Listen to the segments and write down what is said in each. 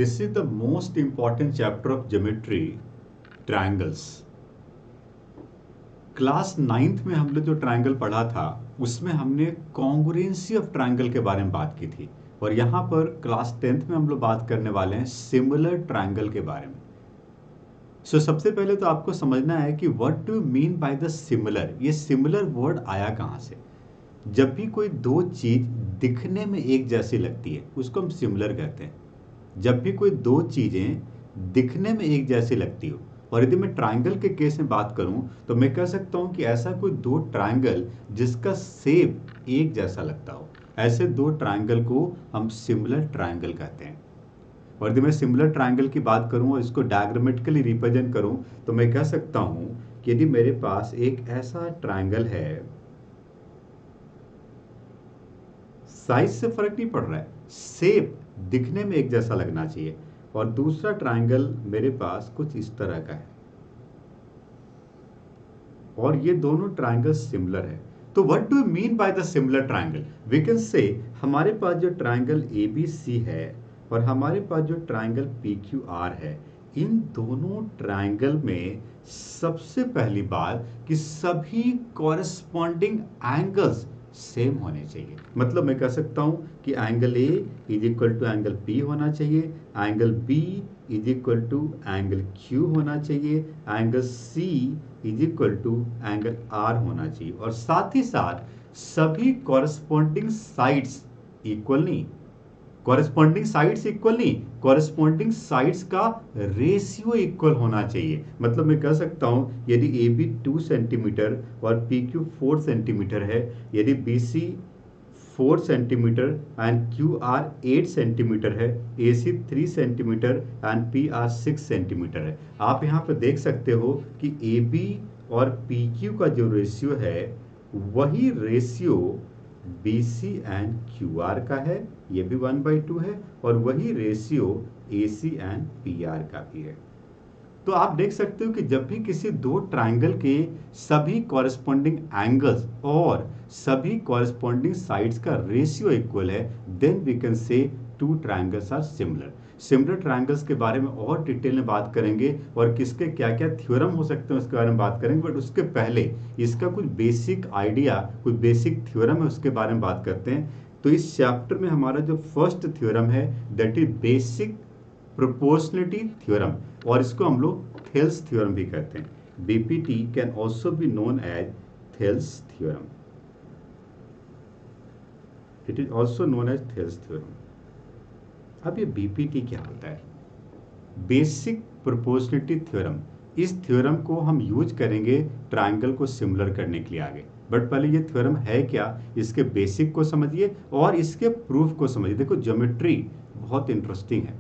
This is the most important chapter of geometry, triangles. Class 9th में हमने जो triangle पढ़ा था उसमें हमने कॉन्ग्रुएंसी ऑफ ट्रायंगल के बारे में बात की थी, और यहाँ पर क्लास 10th में हम लोग बात करने वाले हैं सिमिलर ट्रायंगल के बारे में। सबसे पहले तो आपको समझना है कि what do mean by the similar. ये सिमिलर वर्ड आया कहाँ से। जब भी कोई दो चीज दिखने में एक जैसी लगती है उसको हम सिमिलर कहते हैं। जब भी कोई दो चीजें दिखने में एक जैसी लगती हो, और यदि मैं ट्रायंगल के केस में बात करूं तो मैं कह सकता हूं कि ऐसा कोई दो ट्रायंगल जिसका शेप एक जैसा लगता हो, ऐसे दो ट्रायंगल को हम सिमिलर ट्रायंगल कहते हैं। और यदि मैं सिमिलर ट्रायंगल की बात करूं और इसको डायग्रामेटिकली रिप्रेजेंट करूं तो मैं कह सकता हूं कि यदि मेरे पास एक ऐसा ट्रायंगल है, साइज से फर्क नहीं पड़ रहा है, शेप दिखने में एक जैसा लगना चाहिए, और दूसरा ट्रायंगल मेरे पास कुछ इस तरह का है और ये दोनों ट्रायंगल सिमिलर है। तो what do mean by the similar triangle? We can say हमारे पास जो ट्रायंगल ABC है और हमारे पास जो ट्रायंगल PQR है, इन दोनों ट्रायंगल में सबसे पहली बात कि सभी कॉरेस्पॉन्डिंग एंगल्स सेम होने चाहिए। मतलब मैं कह सकता हूं कि angle A is equal to angle P होना चाहिए, angle B is equal to angle Q होना चाहिए, angle C is equal to angle R होना चाहिए, और साथ ही साथ सभी कॉरेस्पॉन्डिंग साइड्स इक्वल नहीं, कॉरेस्पॉन्डिंग साइड्स इक्वल नहीं, कॉरेस्पॉन्डिंग साइड्स का रेशियो इक्वल होना चाहिए। मतलब मैं कह सकता हूं यदि AB 2 सेंटीमीटर और PQ 4 सेंटीमीटर है, यदि BC 4 centimetre and QR 8 centimetre है, AC 3 centimetre and PR 6 centimetre है। आप यहाँ पे देख सकते हो कि AB और PQ का जो रेशियो है वही रेशियो BC एंड QR का है, ये भी 1/2 है, और वही रेशियो AC एंड PR का भी है। तो आप देख सकते हो कि जब भी किसी दो ट्रायंगल के सभी कॉरेस्पॉन्डिंग एंगल्स और सभी कॉरेस्पॉन्डिंग साइड्स का रेशियो इक्वल है, then we can say two triangles are similar. Similar triangles के बारे में और डिटेल में बात करेंगे और किसके क्या क्या थ्योरम हो सकते हैं उसके बारे में बात करेंगे, बट उसके पहले इसका कुछ बेसिक आइडिया, कुछ बेसिक थ्योरम है उसके बारे में बात करते हैं। तो इस चैप्टर में हमारा जो फर्स्ट थ्योरम है that is basic proportionality theorem, और इसको हम लोग थेल्स थ्योरम भी कहते हैं। BPT can also be known as Thales theorem, it is also known as Thales theorem. अब ये BPT क्या होता है? Basic proportionality theorem. इस थ्योरम को हम यूज करेंगे ट्रायंगल को सिमिलर करने के लिए आगे, बट पहले ये थ्योरम है क्या, इसके बेसिक को समझिए और इसके प्रूफ को समझिए। देखो ज्योमेट्री बहुत इंटरेस्टिंग है,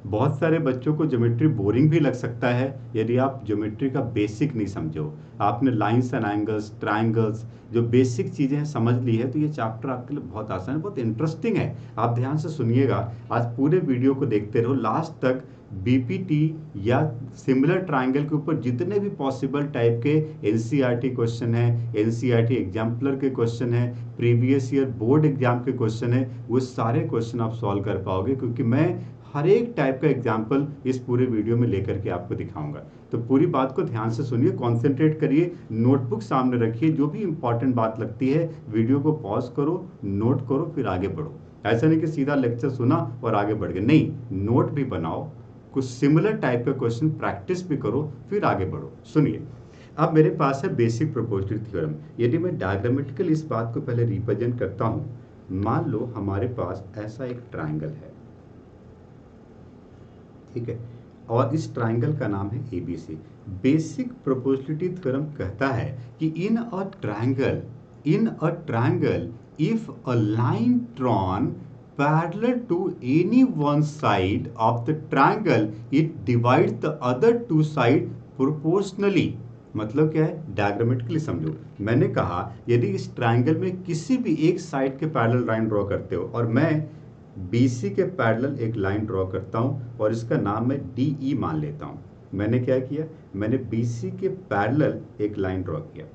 बहुत सारे बच्चों को ज्योमेट्री बोरिंग भी लग सकता है यदि आप ज्योमेट्री का बेसिक नहीं समझो। आपने लाइंस एंड एंगल्स, ट्रायंगल्स, जो बेसिक चीजें हैं समझ ली है तो ये चैप्टर आपके लिए बहुत आसान है, बहुत इंटरेस्टिंग है। आप ध्यान से सुनिएगा, आज पूरे वीडियो को देखते रहो लास्ट तक। BPT या सिमिलर ट्रायंगल के ऊपर जितने भी पॉसिबल टाइप के NCERT क्वेश्चन है, NCERT एग्जाम्पलर के क्वेश्चन है, प्रीवियस ईयर बोर्ड एग्जाम के क्वेश्चन है, वो सारे क्वेश्चन आप सॉल्व कर पाओगे, क्योंकि मैं हर एक टाइप का एग्जाम्पल इस पूरे वीडियो में लेकर के आपको दिखाऊंगा। तो पूरी बात को ध्यान से सुनिए, कॉन्सेंट्रेट करिए, नोटबुक सामने रखिए, जो भी इंपॉर्टेंट बात लगती है वीडियो को पॉज करो, नोट करो, फिर आगे बढ़ो। ऐसा नहीं कि सीधा लेक्चर सुना और आगे बढ़ गए, नहीं, नोट भी बनाओ, कुछ सिमिलर टाइप का क्वेश्चन प्रैक्टिस भी करो, फिर आगे बढ़ो। सुनिए, अब मेरे पास है बेसिक प्रोपोर्शनलिटी थ्योरम। यदि मैं डायग्रामेटिकल इस बात को पहले रिप्रेजेंट करता हूं, मान लो हमारे पास ऐसा एक ट्रायंगल है, ठीक है, और इस ट्रायंगल का नाम है ABC। बेसिक प्रोपोर्शनलिटी थ्योरम कहता है कि in a triangle if a line drawn parallel to any one side of the triangle it divides the other two side proportionally। मतलब क्या है, डायग्रामेटिकली समझो। मैंने कहा यदि इस ट्रायंगल में किसी भी एक साइड के पैरेलल लाइन ड्रॉ करते हो, और मैं BC के पैरेलल एक लाइन ड्रॉ करता हूं और इसका नाम मैं DE मान लेता हूं। मैंने क्या किया, मैंने BC के पैरेलल एक लाइन ड्रॉ किया।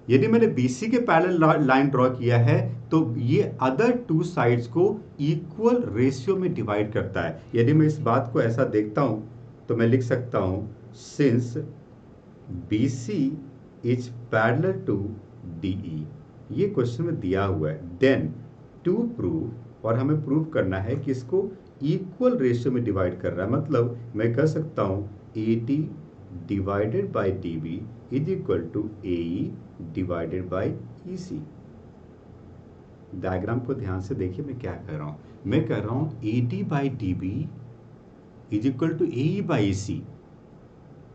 यदि मैंने BC के पैरेलल लाइन ड्रॉ किया है तो ये अदर टू साइड्स को इक्वल रेशियो में डिवाइड करता है। यदि मैं इस बात को ऐसा देखता हूं तो मैं लिख सकता हूं since BC is parallel to DE, ये क्वेश्चन में दिया हुआ है। देन टू प्रूव, और हमें प्रूव करना है कि इसको इक्वल रेशियो में डिवाइड कर रहा है। मतलब मैं कह सकता हूं AD divided by DB is equal to AE divided by EC। Diagram को ध्यान से देखिए, मैं क्या कह रहा हूं। मैं कह रहा हूं AD by DB is equal to AE by EC।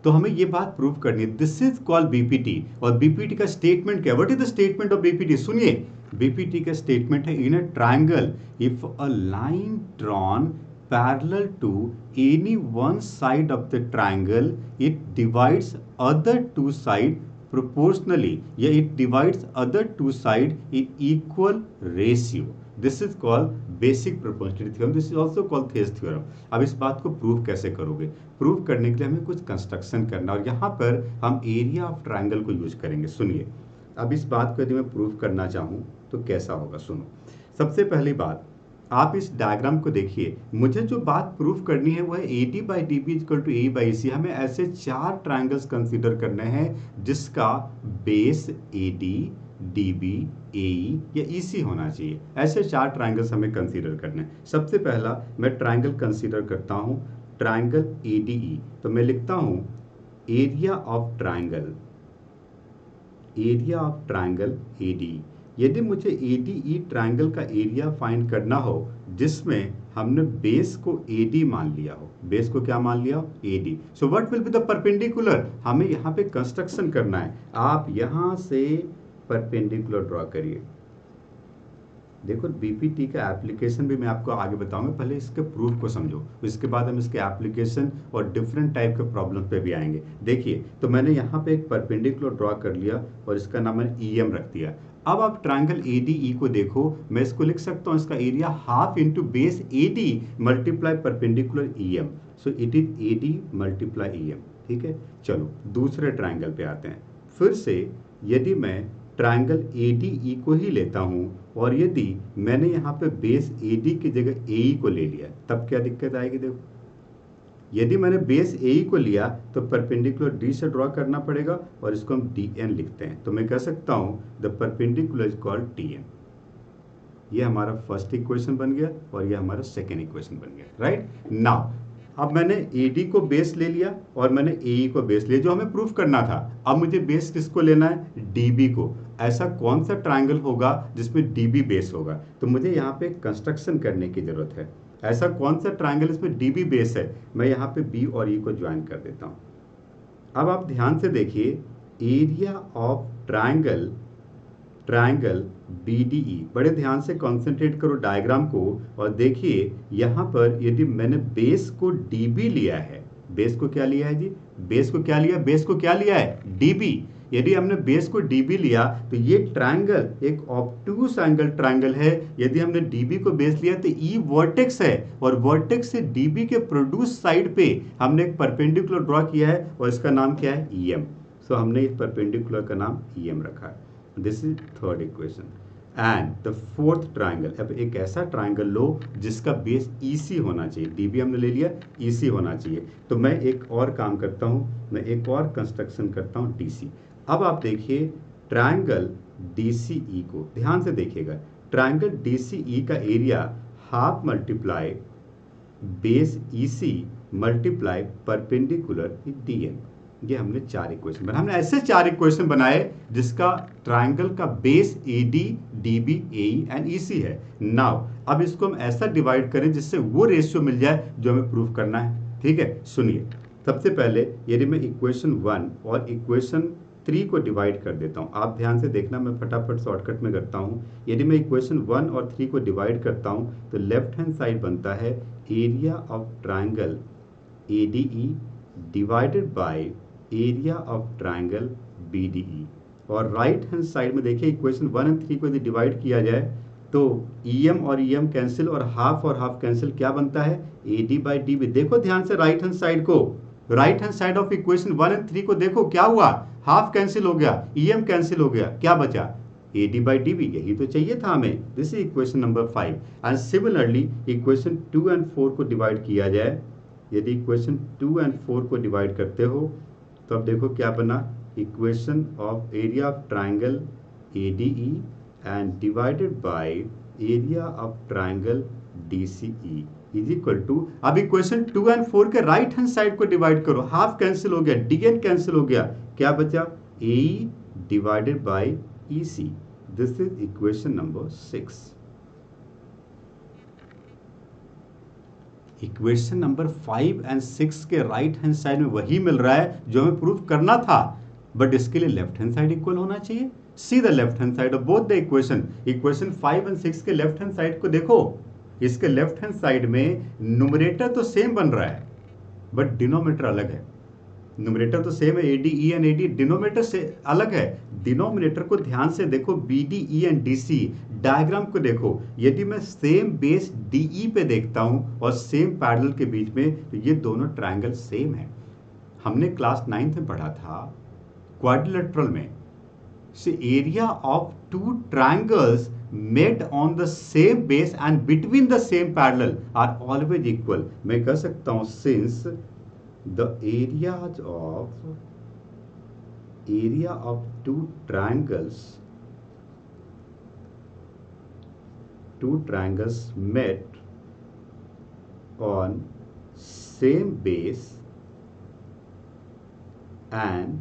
तो हमें ये बात प्रूव करनी है। दिस इज कॉल्ड BPT, और BPT का स्टेटमेंट क्या? What is the statement of BPT? सुनिए, BPT का स्टेटमेंट है in a triangle if a line drawn parallel to any one side of the triangle it divides other two side proportionally, या it divides other two side in equal ratio. This is called basic proportionality theorem. This is also called Thayer's theorem. अब इस बात को prove कैसे करोगे? Prove करने के लिए हमें कुछ कंस्ट्रक्शन करना, और यहाँ पर हम एरिया ऑफ ट्रायंगल को यूज करेंगे। सुनिए, अब इस बात को यदि मैं प्रूव करना चाहूँ तो कैसा होगा, सुनो। सबसे पहली बात, आप इस डायग्राम को देखिए। मुझे जो बात प्रूफ करनी है वो है AD by DB equal to AE by EC। हमें ऐसे 4 ट्रायंगल्स कंसीडर करने हैं जिसका बेस AD, DB, AE या EC होना चाहिए। ऐसे 4 ट्रायंगल्स हमें कंसीडर करने हैं। सबसे पहला मैं ट्रायंगल कंसीडर करता हूं ट्रायंगल ADE। तो मैं लिखता हूं area of triangle, area of triangle ADE। यदि मुझे ADE ट्रायंगल का एरिया फाइंड करना हो जिसमें हमने बेस को AD मान लिया हो, बेस को क्या मान लिया हो? AD। So what will be the perpendicular? हमें यहाँ पे कंस्ट्रक्शन करना है। आप यहाँ से परपेंडिकुलर ड्रॉ करिए। देखो, BPT का एप्लीकेशन भी मैं आपको आगे बताऊंगा, पहले इसके प्रूफ को समझो, इसके बाद हम इसके एप्लीकेशन और डिफरेंट टाइप के प्रॉब्लम पे भी आएंगे। देखिए, तो मैंने यहाँ पे एक परपेंडिकुलर ड्रॉ कर लिया और इसका नाम मैंने EM रख दिया। अब आप ट्रायंगल ADE को देखो, मैं इसको लिख सकता हूँ, इसका area half into base AD multiply perpendicular EM। So it is AD multiply EM। ठीक है, चलो दूसरे ट्रायंगल पे आते हैं। फिर से यदि मैं ट्रायंगल ADE को ही लेता हूं और यदि मैंने यहाँ पे बेस AD की जगह AE को ले लिया, तब क्या दिक्कत आएगी? देखो, यदि मैंने बेस AE को लिया तो परपेंडिकुलर D से ड्रॉ करना पड़ेगा और इसको हम DN लिखते हैं। तो मैं कह सकता हूं the perpendicular is called TN। ये हमारा फर्स्ट इक्वेशन बन गया और ये हमारा सेकेंड इक्वेशन बन गया। राइट नाउ, अब मैंने AD को बेस ले लिया और मैंने AE को बेस लिया, जो हमें प्रूफ करना था। अब मुझे बेस किसको लेना है? DB को। ऐसा कौन सा ट्रायंगल होगा जिसमें DB बेस होगा? तो मुझे यहाँ पे कंस्ट्रक्शन करने की जरूरत है। ऐसा कौन सा ट्रायंगल इसमें DB बेस है? मैं यहाँ पे B और E को ज्वाइन कर देता हूँ। अब आप ध्यान से देखिए, area of triangle, triangle BDE, बड़े ध्यान से कंसंट्रेट करो डायग्राम को और देखिए यहाँ पर यदि मैंने बेस को DB लिया है, बेस को क्या लिया है जी? बेस को क्या लिया? बेस को क्या लिया है? DB। यदि हमने बेस को DB लिया तो ये ट्रायंगल एक ऑब्टूस एंगल ट्रायंगल है। यदि हमने DB को बेस लिया तो E वर्टेक्स है और वर्टेक्स से DB के प्रोड्यूस साइड पे हमने एक परपेंडिकुलर ड्रॉ किया है और इसका नाम क्या है? EM। सो हमने इस परपेंडिकुलर का नाम EM रखा है। This is third equation. And the fourth triangle, अब एक ऐसा ट्रायंगल लो जिसका बेस EC होना चाहिए। DB हमने ले लिया, EC होना चाहिए। तो मैं एक और काम करता हूं, मैं एक और कंस्ट्रक्शन करता हूं DC। अब आप देखिए ट्रायंगल DCE को ध्यान से देखिएगा। ट्रायंगल DCE का area half multiply base EC multiply perpendicular DN। ये हमने 4 इक्वेशन बनाए। हमने ऐसे 4 इक्वेशन बनाए जिसका ट्रायंगल का base AD, DB, AE and EC है। नाउ अब इसको हम ऐसा डिवाइड करें जिससे वो रेशियो मिल जाए जो हमें प्रूफ करना है। ठीक है, सुनिए, सबसे पहले यदि मैं इक्वेशन 1 और इक्वेशन 3 को डिवाइड कर देता हूँ। आप ध्यान से देखना, मैं फटाफट शॉर्टकट में करता हूँ। यदि मैं इक्वेशन 1 और 3 को डिवाइड करता हूँ तो लेफ्ट हैंड साइड बनता है area of triangle ADE divided by area of triangle BDE। और राइट हैंड साइड में देखिए इक्वेशन 1 और 3 को यदि डिवाइड किया जाए तो EM और EM कैंसिल और हाफ कैंसिल, क्या बनता है? AD by DB। देखो ध्यान से राइट हैंड साइड को, right hand side of equation 1 and 3 को देखो, क्या हुआ? हाफ कैंसिल हो गया, EM कैंसिल हो गया, क्या बचा? AD by DB, यही तो चाहिए था हमें। This is equation number 5। And similarly equation 2 and 4 को डिवाइड किया जाए, यदि इक्वेशन 2 एंड 4 को डिवाइड करते हो तो अब देखो क्या बना, equation of area of triangle ADE and divided by area of triangle DCE is equal to, अब इक्वेशन 2 एंड 4 के राइट हैंड साइड को डिवाइड करो, हाफ कैंसिल हो गया, DN कैंसिल हो गया, क्या बचा, AE divided by EC। This is equation number 6। Equation number 5 and 6 के राइट हैंड साइड में वही मिल रहा है जो हमें प्रूफ करना था, बट इसके लिए लेफ्ट हैंड साइड इक्वल होना चाहिए। See the left hand side of both the equation. Equation 5 and 6 के लेफ्ट हैंड साइड को देखो, इसके लेफ्ट हैंड साइड में न्यूमरेटर तो सेम बन रहा है बट डिनोमिनेटर अलग है। न्यूमरेटर तो सेम है ADE एंड AD, डिनोमिनेटर से अलग है। डिनोमिनेटर को ध्यान से देखो, BDE एंड DC डायग्राम को देखो, यदि मैं सेम बेस DE पे देखता हूं और सेम पैरेलल के बीच में, तो ये दोनों ट्रायंगल सेम है। हमने क्लास 9th में पढ़ा था क्वाड्रिलेटरल में, से area of two triangles made on the same base and between the same parallel are always equal. मैं कह सकता हूं since the areas of two triangles met on same base and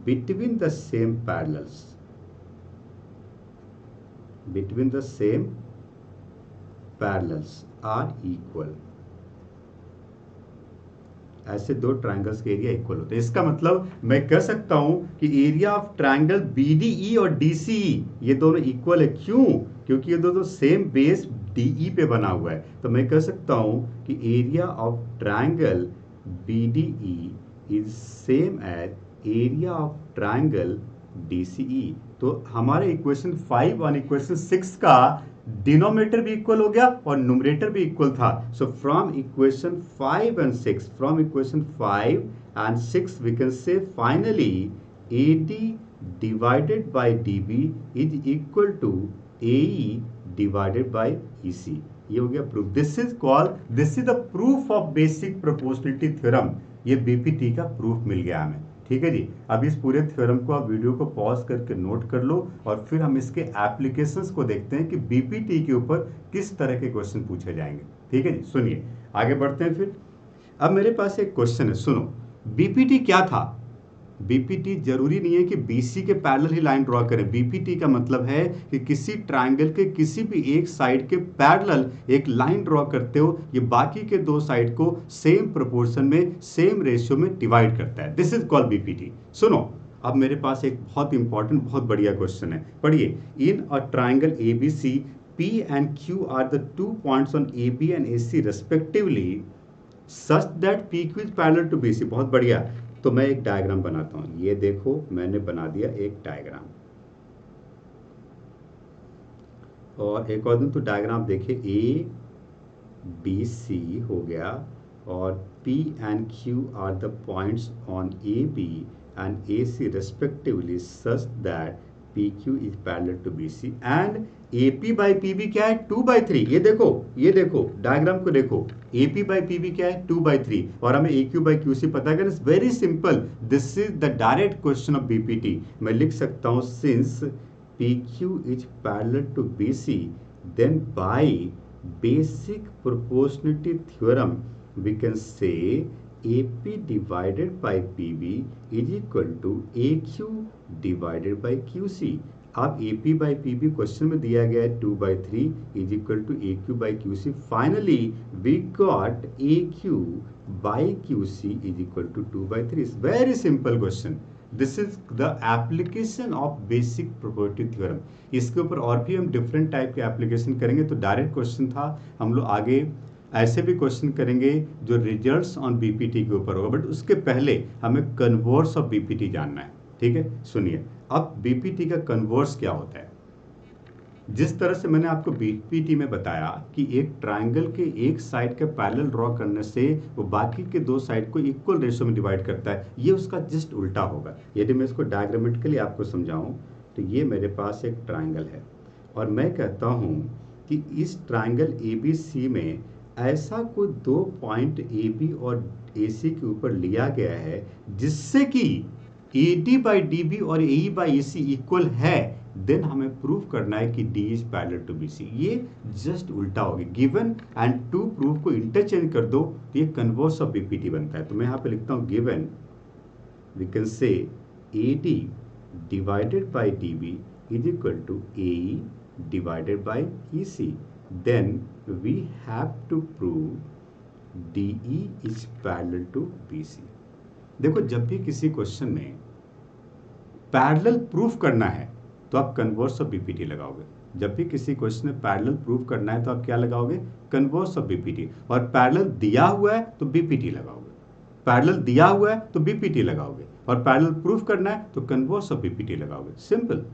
between the same parallels are equal। ऐसे दो triangles के area equal होते हैं। इसका मतलब मैं कह सकता हूं कि एरिया ऑफ ट्रायंगल BDE और DCE ये दोनों इक्वल है। क्यों? क्योंकि ये दोनों सेम बेस DE पे बना हुआ है। तो मैं कह सकता हूं कि area of triangle BDE is same as area of triangle DCE। तो हमारे इक्वेशन 5 और इक्वेशन 6 का डिनोमिनेटर भी इक्वल हो गया और न्यूमरेटर भी इक्वल था। So from equation 5 and 6 we can say finally AD divided by DB is equal to AE divided by EC। ये हो गया proof. This is the proof of basic proportionality theorem. ये BPT का proof मिल गया हमें। ठीक है जी। अब इस पूरे थ्योरम को आप वीडियो को पॉज करके नोट कर लो और फिर हम इसके एप्लीकेशंस को देखते हैं कि BPT के ऊपर किस तरह के क्वेश्चन पूछे जाएंगे। ठीक है जी, सुनिए आगे बढ़ते हैं। फिर अब मेरे पास एक क्वेश्चन है, सुनो। BPT क्या था? BPT जरूरी नहीं है कि BC के पैरेलल ही लाइन ड्रॉ करें। BPT का मतलब है कि किसी ट्रायंगल के किसी भी एक साइड के पैरेलल एक लाइन ड्रॉ करते हो, ये बाकी के दो साइड को सेम प्रोपोर्शन में, सेम रेशियो में डिवाइड करता है। This is called BPT। सुनो, अब मेरे पास एक बहुत इंपॉर्टेंट, बहुत बढ़िया क्वेश्चन है, पढ़िए। In a triangle ABC P and Q are the 2 points on AB and AC respectively such that PQ is parallel to BC। बहुत बढ़िया। तो मैं एक डायग्राम बनाता हूं। ये देखो, मैंने बना दिया एक डायग्राम। और एक और दिन तो डायग्राम देखिए, ABC हो गया और P and Q are the points on AB and AC respectively such that PQ is parallel to BC and AP by PB क्या है? 2/3। ये देखो डायग्राम को देखो, AP by PB क्या है? 2/3 और हमें AQ by QC पता करना। It's very simple. This is the direct question of BPT। मैं लिख सकता हूँ since PQ is parallel to BC then by basic proportionality theorem we can say AP divided by PB is equal to AQ divided by QC। अब AP by PB question में दिया गया है 2/3 is equal to AQ by QC। Finally we got AQ by QC is equal to 2/3। It's very simple question। This is the application of basic property theorem। इसके ऊपर और भी हम different type के एप्लीकेशन करेंगे। तो डायरेक्ट क्वेश्चन था, हम लोग आगे ऐसे भी क्वेश्चन करेंगे जो रिजल्ट्स ऑन BPT के ऊपर होगा, बट उसके पहले हमें कन्वर्स ऑफ BPT जानना है। ठीक है, सुनिए। अब BPT का कन्वर्स क्या होता है? जिस तरह से मैंने आपको BPT में बताया कि एक ट्रायंगल के एक साइड के पैरेलल ड्रॉ करने से वो बाकी के दो साइड को इक्वल रेशियो में डिवाइड करता है, ये उसका जस्ट उल्टा होगा। यदि मैं इसको डायग्रामेटिकली आपको समझाऊं तो ये मेरे पास एक ट्राइंगल है और मैं कहता हूँ कि इस ट्राइंगल ए बी सी में ऐसा कोई दो पॉइंट ए बी और ए सी के ऊपर लिया गया है जिससे कि A D by D B और A by A C equal है, देन हमें प्रूव करना है कि D is parallel to B C. ये जस्ट उल्टा हो गया, गिवन एंड टू प्रूफ को इंटरचेंज कर दो तो ये कन्वर्स ऑफ बीपीटी बनता है। तो मैं यहाँ पे लिखता हूँ given we can say A D divided by D B is equal to A E divided by EC, then we have to prove DE is parallel to BC। देखो जब भी किसी क्वेश्चन में पैरेलल प्रूफ करना है तो आप converse of BPT लगाओगे। जब भी किसी क्वेश्चन में पैरेलल प्रूफ करना है तो आप क्या लगाओगे? Converse of BPT. और पैरेलल दिया हुआ है तो बीपीटी लगाओगे, पैरेलल दिया हुआ है तो बीपीटी लगाओगे, और पैरेलल प्रूफ करना है तो कन्वर्स ऑफ बीपीटी लगाओगे। सिंपल।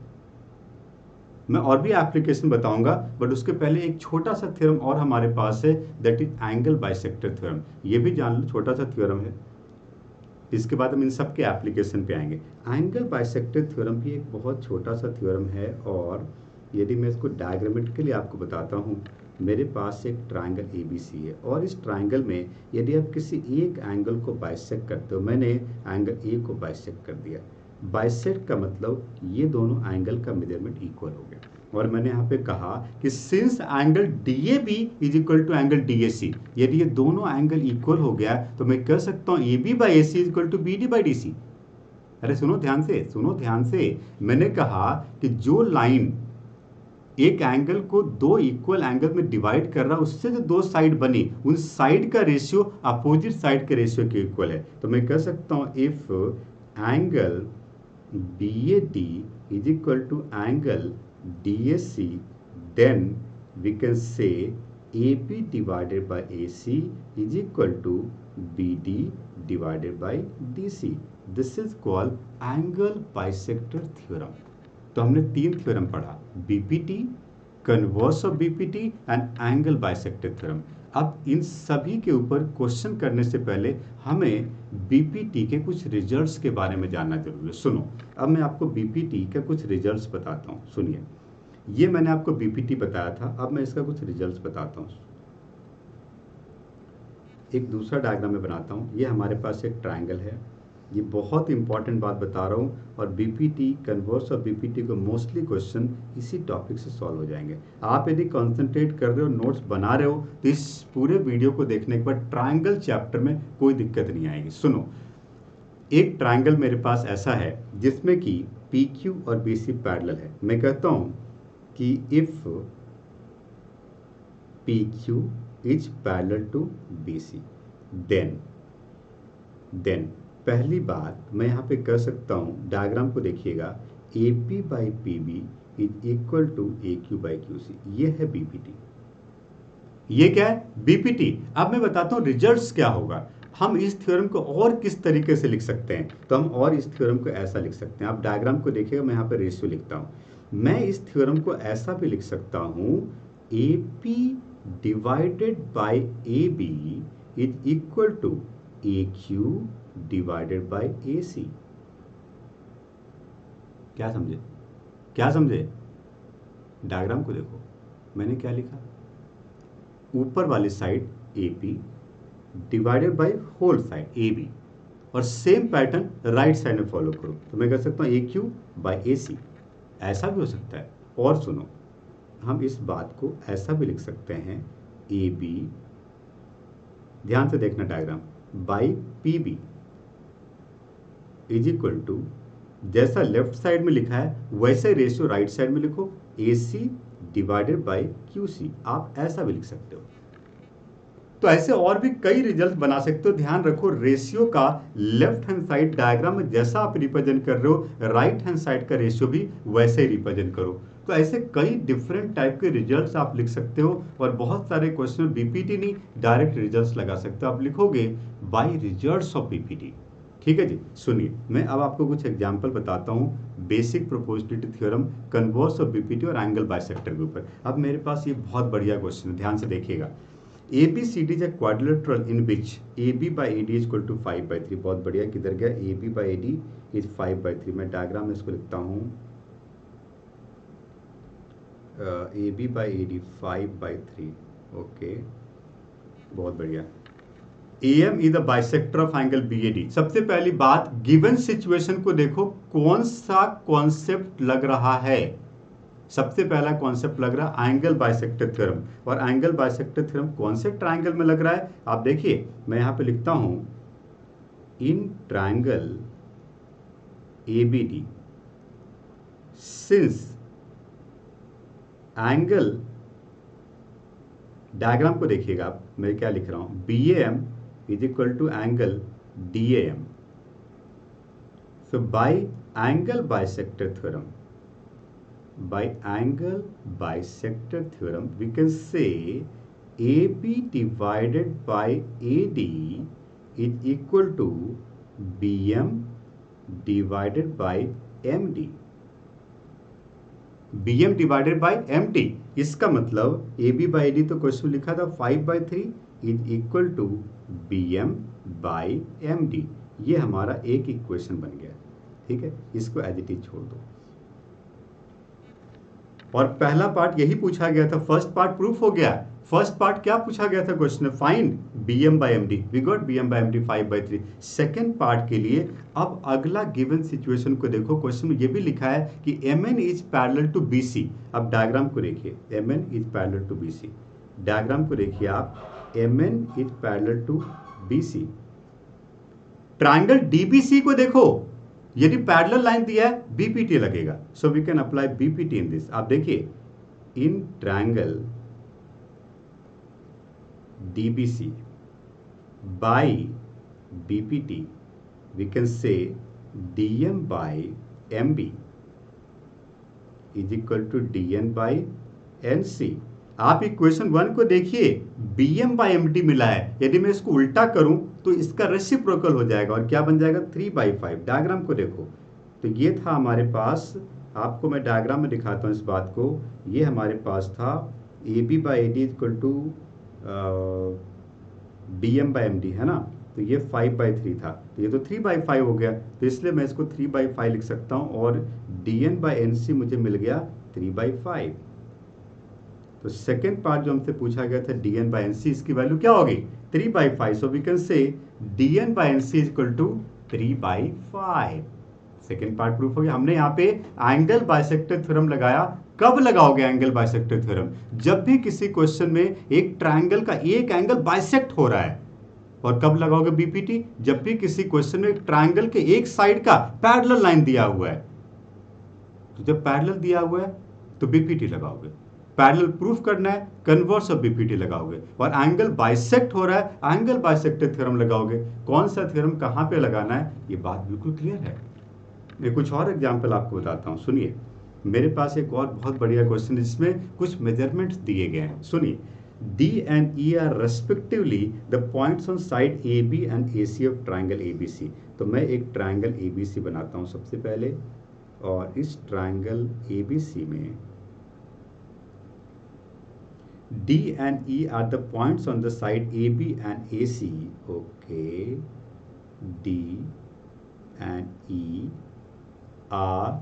मैं और भी एप्लीकेशन बताऊंगा, बट उसके पहले एक छोटा सा थ्योरम और हमारे पास है, that is angle bisector theorem. ये भी जान लो, छोटा सा थ्योरम है। इसके बाद हम इन सब के एप्लीकेशन पे आएंगे। एंगल बाइसेक्टर थ्योरम भी एक बहुत छोटा सा थ्योरम है, और यदि मैं इसको डायग्रामेटिकली आपको बताता हूँ, मेरे पास एक ट्राइंगल ए बी सी है, और इस ट्राइंगल में यदि आप किसी एक एंगल को बाइसेक्ट करते हो, मैंने एंगल ए को बाइसेक्ट कर दिया। बाइसेक्ट का मतलब ये दोनों एंगल का मेजरमेंट इक्वल हो गया, और मैंने यहाँ पे कहा कि since angle D A B is equal to angle D A C, यदि ये दोनों एंगल इक्वल हो गया तो मैं कह सकता हूँ A B by A C is equal to B D by D C. अरे सुनो ध्यान से, सुनो ध्यान से। मैंने कहा कि जो लाइन एक एंगल को दो इक्वल एंगल में डिवाइड कर रहा है, उससे जो दो साइड बनी, उन साइड का रेशियो अपोजिट साइड के रेशियो के इक्वल है। तो मैं कह सकता हूँ if angle BAD is equal to angle DAC, then we can say AB divided by AC is equal to BD divided by DC. This is called angle bisector theorem. तो हमने तीन थ्योरम पढ़ा, BPT, converse of BPT and angle bisector theorem. अब इन सभी के ऊपर question करने से पहले हमें बीपीटी के कुछ रिजल्ट्स के बारे में जानना जरूरी है। सुनो, अब मैं आपको बीपीटी के कुछ रिजल्ट्स बताता हूँ। सुनिए, ये मैंने आपको बीपीटी बताया था, अब मैं इसका कुछ रिजल्ट्स बताता हूँ। एक दूसरा डायग्राम में बनाता हूँ। ये हमारे पास एक ट्राइंगल है, ये बहुत इंपॉर्टेंट बात बता रहा हूँ, और बीपीटी, कन्वर्स ऑफ बीपीटी को मोस्टली क्वेश्चन इसी टॉपिक से सॉल्व हो जाएंगे। आप यदि कंसंट्रेट कर रहे हो, नोट्स बना रहे हो, तो इस पूरे वीडियो को देखने के बाद ट्राइंगल चैप्टर में कोई दिक्कत नहीं आएगी। सुनो, एक ट्राइंगल मेरे पास ऐसा है जिसमें कि पी क्यू और बी सी पैरेलल है। मैं कहता हूँ कि if P Q is parallel to B C, then पहली बात मैं यहाँ पे कह सकता हूँ, डायग्राम को देखिएगा, A P by P B is equal to A Q by Q C. ये है बीपीटी। ये क्या है? बीपीटी। अब मैं बताता हूँ रिजल्ट्स क्या होगा। हम इस थ्योरम को और किस तरीके से लिख सकते हैं, तो हम और इस थ्योरम को ऐसा लिख सकते हैं। आप डायग्राम को देखिएगा, मैं यहाँ पे रेशियो लिखता हूँ। मैं इस थ्योरम को ऐसा भी लिख सकता हूँ, A P divided by A B is equal to A Q divided by A C. क्या समझे? क्या समझे? डायग्राम को देखो, मैंने क्या लिखा, ऊपर वाली side A P divided by whole side A B, और सेम पैटर्न राइट साइड में फॉलो करो, तो मैं कह सकता हूँ ए क्यू बाई ए सी। ऐसा भी हो सकता है। और सुनो, हम इस बात को ऐसा भी लिख सकते हैं, ए बी, ध्यान से देखना diagram, by P B is equal to, जैसा लेफ्ट साइड में लिखा है वैसे रेशियो राइट साइड में लिखो, A C divided by Q C. आप ऐसा भी लिख सकते हो। तो ऐसे और भी कई रिजल्ट बना सकते हो। ध्यान रखो, रेशियो का लेफ्ट हैंड साइड डायग्राम में जैसा आप रिप्रेजेंट कर रहे हो, राइट हैंड साइड का रेशियो भी वैसे ही रिप्रेजेंट करो। तो ऐसे कई डिफरेंट टाइप के रिजल्ट्स आप लिख सकते हो, और बहुत सारे क्वेश्चन बीपीटी नहीं, डायरेक्ट रिजल्ट्स लगा सकते हो। आप लिखोगे बाय रिजल्ट्स ऑफ बीपीटी। ठीक है जी। सुनिए, मैं अब आपको कुछ एग्जांपल बताता हूँ basic proportionality theorem, converse of BPT और एंगल बाइसेक्टर के ऊपर। अब मेरे पास ये बहुत बढ़िया क्वेश्चन है, ध्यान से देखिएगा। ABCD is a quadrilateral in which AB by AD is equal to 5/3। बहुत बढ़िया, किधर गया? AB by AD is 5/3। मैं डायग्राम में इसको लिखता हूँ, A B by A D 5/3, okay, बहुत बढ़िया। AM is the bisector of angle BAD। सबसे पहली बात, गिवन सिचुएशन को देखो कौन सा कॉन्सेप्ट लग रहा है। सबसे पहला कॉन्सेप्ट लग रहा है एंगल बाइसेक्टर थ्योरम, और एंगल बाइसेक्टर थ्योरम कौन से ट्रायंगल में लग रहा है आप देखिए, मैं यहां पे लिखता हूं in triangle ABD since angle, diagram को देखिएगा आप, मैं क्या लिख रहा हूं, BAM is equal to angle DAM। So by angle bisector theorem, by angle bisector theorem we can say AB divided by AD is equal to BM divided by MD। BM divided by MD, इसका मतलब AB by AD तो question लिखा था 5/3 is equal to BM by MD। ये हमारा एक equation बन गया, ठीक है, इसको एज इट इज छोड़ दो। और पहला पार्ट यही पूछा गया था, फर्स्ट पार्ट प्रूफ हो गया। फर्स्ट पार्ट क्या पूछा गया था क्वेश्चन में, find BM by MD, we got BM by MD 5/3। Second part के लिए अब अगला गिवन सिचुएशन को देखो, क्वेश्चन में ये भी लिखा है कि MN is parallel to BC। अब डायग्राम को देखिए, MN is parallel to BC, diagram को देखिए आप, MN is parallel to BC। Triangle DBC को देखो, यदि पैरेलल लाइन दिया है BPT लगेगा, so we can apply BPT in this. आप देखिए in triangle DBC by BPT we can say DM by MB is equal to DN by NC। आप इक्वेशन 1 को देखिए, BM by MD मिला है, यदि मैं इसको उल्टा करूं तो इसका रेसिप्रोकल हो जाएगा और क्या बन जाएगा 3/5। डायग्राम को देखो, तो ये था हमारे पास, आपको मैं डायग्राम में दिखाता हूं इस बात को, ये हमारे पास था AB by AD equal to BM by MD, है ना, तो ये 5/3 था, तो ये तो 3/5 हो गया, तो इसलिए मैं इसको 3/5 लिख सकता हूं, और DN by NC मुझे मिल गया 3/5। तो सेकेंड पार्ट जो हमसे पूछा गया था DN by NC, इसकी वैल्यू क्या होगी 3/5, so we can say DN by NC is equal to 3/5। Second part proof हो गया। हमने यहाँ पे एंगल बाइसेक्टर थ्योरम लगाया। कब लगाओगे एंगल बाइसेक्टर थ्योरम, जब भी किसी क्वेश्चन में एक ट्रायंगल का एक एंगल बाइसेक्ट हो रहा है। और कब लगाओगे BPT, जब भी किसी क्वेश्चन में एक ट्रायंगल के एक साइड का पैरेलल लाइन दिया हुआ है। तो जब पैरेलल दिया हुआ है तो BPT लगाओगे, पैरेलल प्रूफ करना है कन्वर्स ऑफ BPT लगाओगे, और एंगल बाइसेक्ट हो रहा है एंगल बाइसेक्टर थ्योरम लगाओगे। कौन सा थ्योरम कहां पे लगाना है ये बात बिल्कुल क्लियर है। मैं कुछ और एग्जांपल आपको बताता हूं, सुनिए। मेरे पास एक और बहुत बढ़िया क्वेश्चन है जिसमें कुछ मेजरमेंट्स दिए गए हैं, सुनिए। D and E are respectively the points on side AB and AC of triangle ABC। तो मैं एक ट्रायंगल ABC बनाता हूं सबसे पहले, और इस ट्रायंगल ABC में D and E are the points on the side AB and AC, okay, D and E are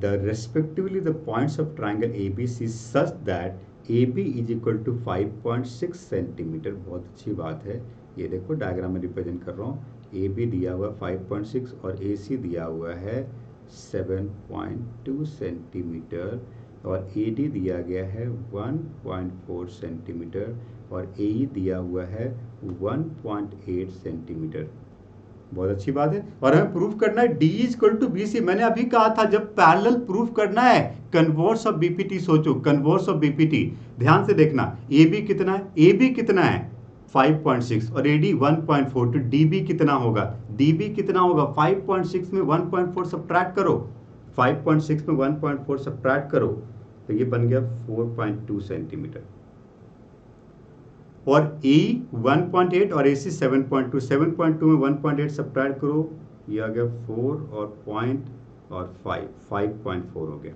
the respectively the points of triangle ABC such that AB is equal to 5.6 centimetre. बहुत अच्छी बात है, ये देखो diagram में represent कर रहा हूँ, AB दिया हुआ 5.6 और AC दिया हुआ है 7.2 सेंटीमीटर, और AD दिया गया है 1.4 सेंटीमीटर, और AE दिया हुआ है 1.8 सेंटीमीटर। बहुत अच्छी बात है। और हमें प्रूफ करना है D इक्वल टू BC। मैंने अभी कहा था जब पैरेलल प्रूफ करना है कन्वर्स ऑफ BPT, सोचो कन्वर्स ऑफ BPT, ध्यान से देखना। AB कितना है, AB कितना है 5.6 और AD 1.4, तो DB कितना होगा, DB कितना होगा 5.6 में 1.4 सब्ट्रैक्ट करो, 5.6 में 1.4 सब्ट्रैक्ट करो, तो ये बन गया 4.2 सेंटीमीटर। और AE 1.8 और AC 7.2, 7.2 में 1.8 सब्ट्रैक्ट करो, ये आ गया 4 और पॉइंट और 5.4 हो गया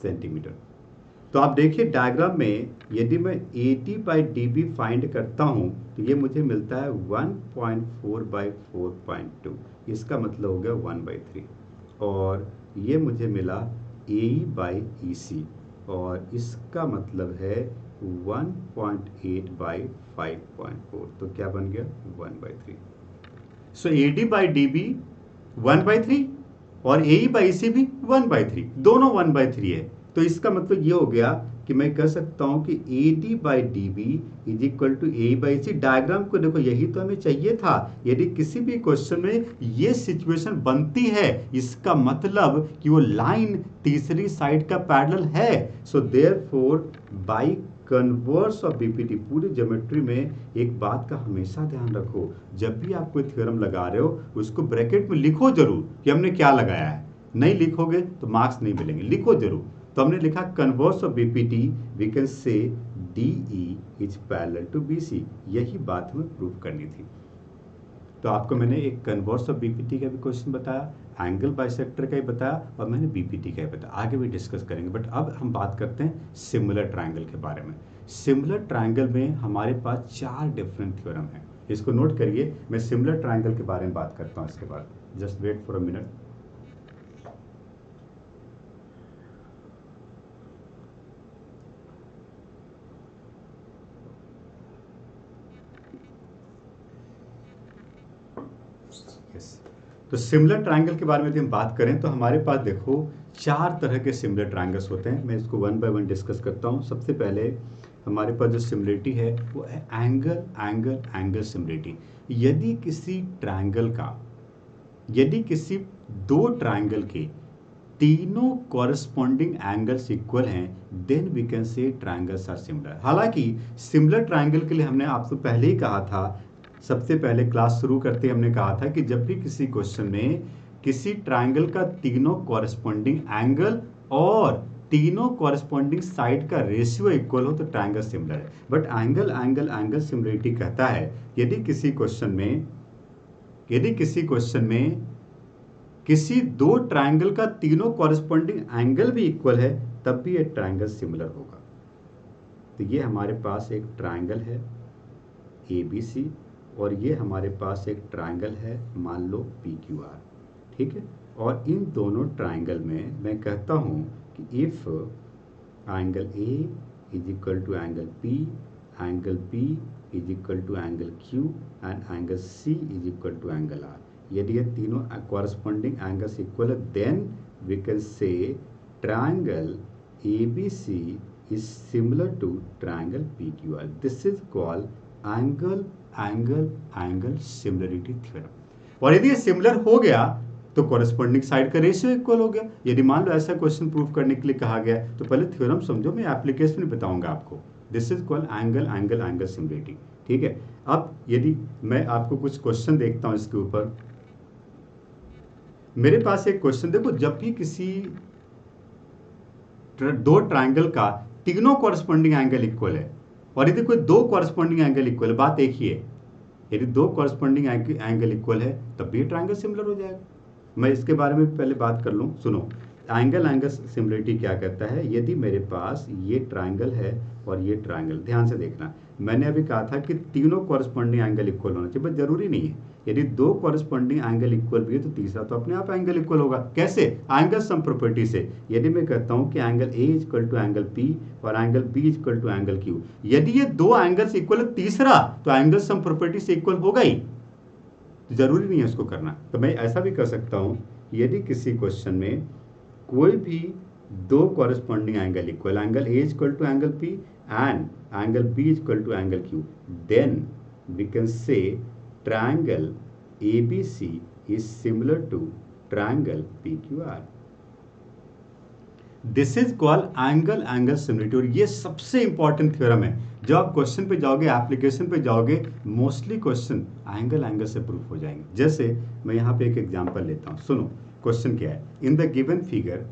सेंटीमीटर। तो आप देखिए डायग्राम में, यदि मैं AD by DB फाइंड करता हूं तो ये मुझे मिलता है 1.4 by 4.2, इसका मतलब हो गया 1/3, और ये मुझे मिला AE by EC, और इसका मतलब है 1.8 बाई 5.4, तो क्या बन गया 1/3। So A D by D B 1/3 और ए बाई सी भी 1/3, दोनों 1/3 है। तो इसका मतलब ये हो गया कि मैं कह सकता हूं कि A D by D B is equal to A by C. Diagram को देखो, यही तो हमें चाहिए था। यदि किसी भी क्वेश्चन में ये सिचुएशन बनती है, इसका मतलब कि वो लाइन तीसरी साइड का पैरेलल है। So therefore by converse of BPT, पूरी ज्योमेट्री में एक बात का हमेशा ध्यान रखो, जब भी आप कोई थ्योरम लगा रहे हो उसको ब्रैकेट में लिखो जरूर कि हमने क्या लगाया है। नहीं लिखोगे तो मार्क्स नहीं मिलेंगे, लिखो जरूर। तो हमने लिखा converse of BPT we can say DE is parallel to BC, यही बात हमें प्रूव करनी थी। तो आपको मैंने एक कन्वर्स ऑफ बीपीटी का भी क्वेश्चन बताया, एंगल बाइसेक्टर का ही बताया, और मैंने बीपीटी का ही बताया। आगे भी डिस्कस करेंगे, बट अब हम बात करते हैं सिमिलर ट्रायंगल के बारे में। सिमिलर ट्रायंगल में हमारे पास 4 डिफरेंट थ्योरम है। इसको नोट करिए, मैं सिमिलर ट्रायंगल के बारे में बात करता हूँ इसके बाद। Just wait for a minute. तो सिमिलर ट्रायंगल के बारे में यदि हम बात करें तो हमारे पास देखो 4 तरह के सिमिलर ट्रायंगल्स होते हैं। मैं इसको वन बाय वन डिस्कस करता हूँ। सबसे पहले हमारे पास जो सिमिलरिटी है वो है एंगल एंगल एंगल सिमिलरिटी। यदि किसी 2 ट्रायंगल के तीनों कॉरस्पॉन्डिंग एंगल्स इक्वल हैं, then we can say triangles are similar. हालांकि सिमिलर ट्रायंगल के लिए हमने आपसे पहले ही कहा था, सबसे पहले क्लास शुरू करते हमने कहा था कि जब भी किसी क्वेश्चन में किसी ट्रायंगल का तीनों कॉरस्पॉन्डिंग एंगल और तीनों कॉरस्पॉन्डिंग साइड का रेशियो इक्वल हो तो ट्रायंगल सिमिलर है। But angle angle angle similarity कहता है यदि किसी क्वेश्चन में किसी 2 ट्रायंगल का तीनों कॉरस्पॉन्डिंग एंगल भी इक्वल है, तब भी ये ट्रायंगल सिमिलर होगा। तो ये हमारे पास एक ट्रायंगल है ABC, और ये हमारे पास एक ट्रायंगल है मान लो PQR, ठीक है। और इन दोनों ट्रायंगल में मैं कहता हूं कि if angle A is equal to angle P, angle P is equal to angle Q and angle C is equal to angle R, यदि ये तीनों कॉरस्पॉन्डिंग एंगल्स इक्वल है, then we can say triangle ABC is similar to triangle PQR। This is called angle angle angle similarity theorem. और यदि ये similar हो गया तो कॉरस्पॉन्डिंग साइड का रेशियो इक्वल हो गया। यदि मान लो ऐसा क्वेश्चन प्रूव करने के लिए कहा गया तो पहले थ्योरम समझो, मैं एप्लीकेशन में बताऊंगा आपको। This is called angle angle angle similarity, ठीक है। अब यदि मैं आपको कुछ क्वेश्चन देखता हूं इसके ऊपर, मेरे पास एक क्वेश्चन देखो, जब भी किसी 2 ट्रायंगल का तीनों कॉरस्पॉन्डिंग एंगल इक्वल है, और यदि कोई 2 कॉरस्पॉन्डिंग एंगल इक्वल है, बात एक ही है, यदि 2 कॉरस्पॉन्डिंग एंगल इक्वल है तब भी ट्रायंगल सिमिलर हो जाएगा। मैं इसके बारे में पहले बात कर लूँ, सुनो। एंगल एंगल सिमिलरिटी क्या कहता है, यदि मेरे पास ये ट्रायंगल है और ये ट्रायंगल, ध्यान से देखना, मैंने अभी कहा था कि तीनों कॉरस्पॉन्डिंग एंगल इक्वल होना चाहिए, बट जरूरी नहीं है। यदि 2 कॉरस्पॉन्डिंग एंगल इक्वल भी है तो तीसरा तो अपने आप एंगल इक्वल होगा। कैसे? एंगल सम प्रॉपर्टी से। यदि मैं कहता हूं कि angle A equal to angle P और angle B equal to angle Q, यदि ये 2 एंगल्स इक्वल है, तीसरा तो एंगल सम प्रॉपर्टी से इक्वल होगा ही, तो जरूरी नहीं है उसको करना। तो मैं ऐसा भी कर सकता हूं, यदि किसी क्वेश्चन में कोई भी 2 corresponding angle equal, angle A equal to angle P and angle B equal to angle Q, then we can say triangle ABC is similar to triangle PQR. This is called angle angle similarity. और ये सबसे important theorem है। जब आप question पे जाओगे, application पे जाओगे, मोस्टली क्वेश्चन एंगल एंगल से प्रूफ हो जाएंगे। जैसे मैं यहाँ पे एक एग्जांपल लेता हूँ, सुनो क्वेश्चन क्या है। In the given figure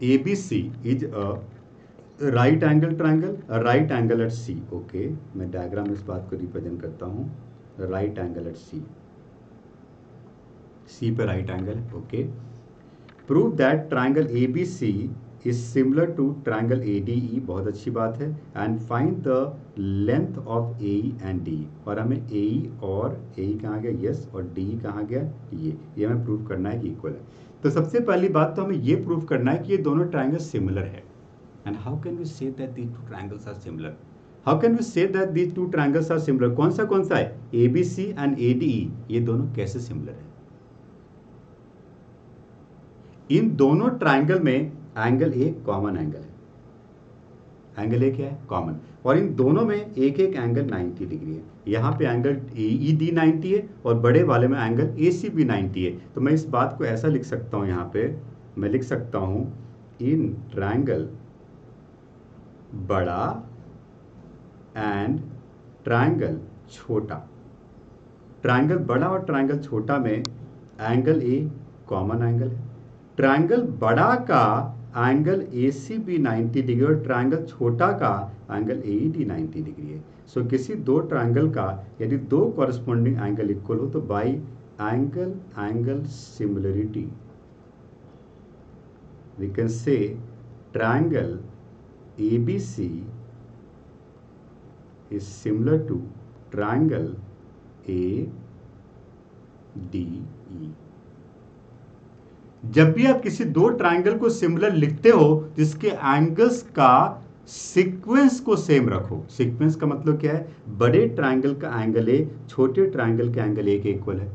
ABC is a right angle triangle, right angle at C। Okay, मैं डायग्राम में इस बात को रिप्रेजेंट करता हूँ। राइट एंगल एट C पे राइट एंगल है। Okay, prove that triangle ABC is similar to triangle ADE, बहुत अच्छी बात है। And find the length of AE and DE। और हमें AE कहाँ गया, यस, और DE कहाँ गया, ये हमें प्रूव करना है कि इक्वल है। तो सबसे पहली बात तो हमें ये प्रूव करना है कि ये दोनों ट्रायंगल सिमिलर है। And how can we say that these two triangles are similar? How can we say that these two triangles are similar? कौन सा है? एबीसी एंड एडीई, ये दोनों कैसे सिमिलर है? इन दोनों ट्रायंगल में एंगल ए कॉमन एंगल है। एंगल ए क्या है? कॉमन। और इन दोनों में एक एक एंगल 90 डिग्री है। यहाँ पे एंगल ई डी 90 है और बड़े वाले में एंगल ए सी भी 90 है। तो मैं इस बात को ऐसा लिख सकता हूँ, यहाँ पे मैं लिख सकता हूँ इन ट्रायंगल बड़ा एंड ट्रायंगल छोटा, ट्रायंगल बड़ा और ट्रायंगल छोटा में एंगल ए कॉमन एंगल है। ट्रायंगल बड़ा का एंगल ए सी भी 90 डिग्री और ट्रायंगल छोटा का एंगल ए डी 90 डिग्री है। सो किसी दो ट्रायंगल का यदि दो कॉरस्पॉन्डिंग एंगल इक्वल हो तो by angle angle similarity we can say triangle ABC is similar to triangle ADE। जब भी आप किसी दो ट्रायंगल को सिमिलर लिखते हो जिसके एंगल्स का सीक्वेंस को सेम रखो। सीक्वेंस का मतलब क्या है? बड़े ट्रायंगल का एंगल ए छोटे ट्रायंगल के एंगल ए के इक्वल है,